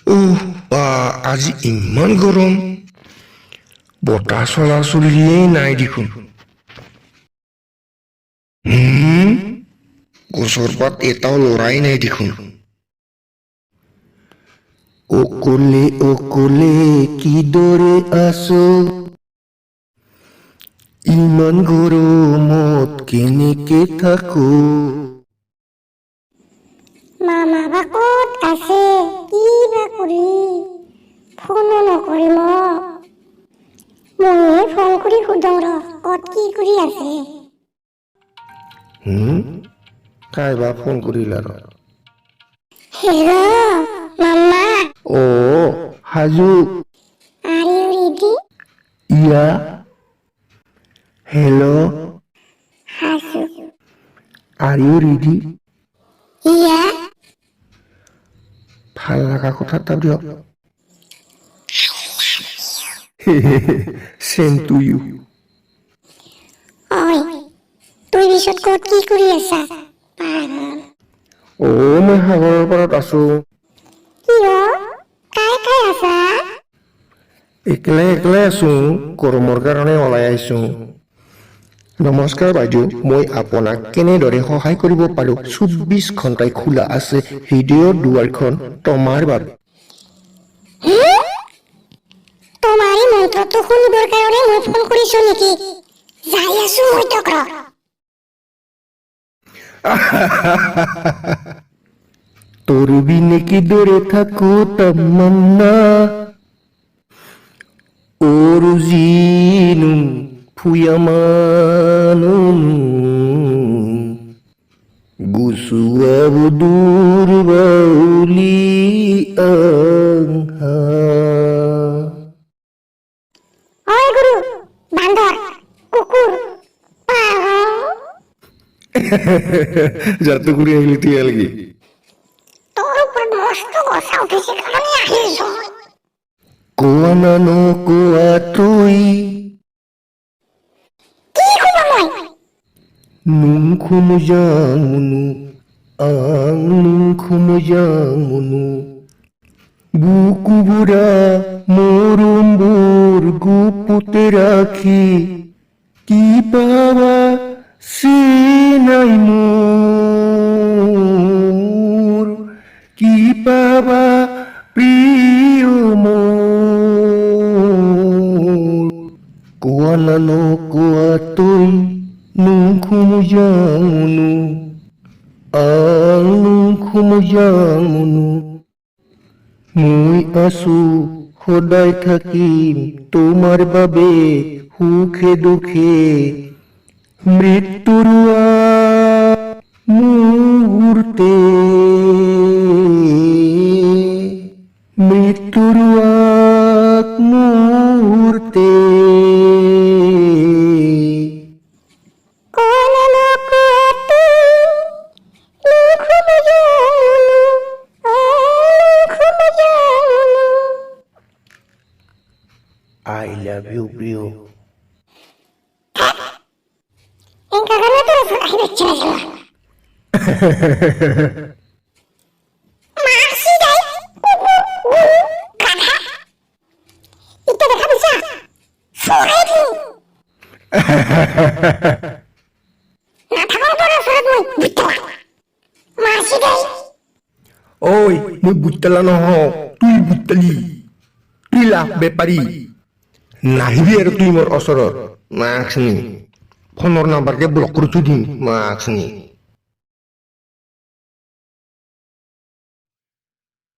আজি ইমান গৰম বতাহ চলাচলিয়েই নাই দেখোন গছৰ পাত এটাও লৰাই নাই দেখোন অকলে অকলে কিদৰে আছো ইমান গৰমত কেনেকে থাকো মামা বা ক'ত আছে কি বা কৰি ফোনো নকৰে ময়ে ফোন কৰি সুধো ৰ ক'ত কি কৰি আছে কাই বা ফোন কৰিলা ৰ হেল্ল' মামা হাজু are you ready ইয়া hello' Hasu Are you ready? ইয়া ভাল লগা কথা এটা দিয়ক Same to you. ঐ তুই পিছত ক'ত কি কৰি আছা পাগল মই সাগৰৰ পাৰত আছো কিয় কাই আছা একলাই আছো গৰমৰ কাৰণে ওলাই আহিছো নমস্কাৰ বাইদেউ মই আপোনাক কেনেদৰে সহায় কৰিব পাৰো 24 ঘণ্টাই খোলা আছে ভিডিঅ' দুৱাৰখন তোমাৰ বাবে তোমাৰে মন্ত্ৰটো শুনিবৰ কাৰণে মই ফোন কৰিছো নেকি যাই আছো মই তক তোৰ বিনে কিদৰে থাকো তামান্না Oruzinu Puyamanunu Gusuabudur Bauli Angha ঐ গুরু বান্দর কুকুর পাগল Jatuh kuri ahli tiya lagi তোর উপর মস্ত গোসা উঠেছে কারণে আহিস Kuana no kuatui কি হলো মই Nungkhumujangunu Ang nungkhumujangunu Buku bura Murumbur Gupute rakhi Ki bawa Sinai mur Ki bawa Priyo mur Kuala no kuatoy Nungkhumujangunu Ang nungkhumujangunu Moi asu সদায় থাকিম তোমাৰ বাবে সুখে দুখে মৃত্যুৰ মুহূৰ্তে মৃত্যুৰ মুহূৰ্তে I love you, bro. Enggak karena terus akhirnya jelas. Masih deh. Kata. Itu mereka bisa. Surat ni. Nah, takkan terus suratmu. Betul. Masih deh. Oi, মই বুটলা নহয় তুই বুটলি তুই লাভ বেপাৰী নাহিবি আৰু তুই মোৰ ওচৰত মাক্সনি ফোনৰ নাম্বাৰকে ব্লক কৰি থৈ দিম মাক্সনি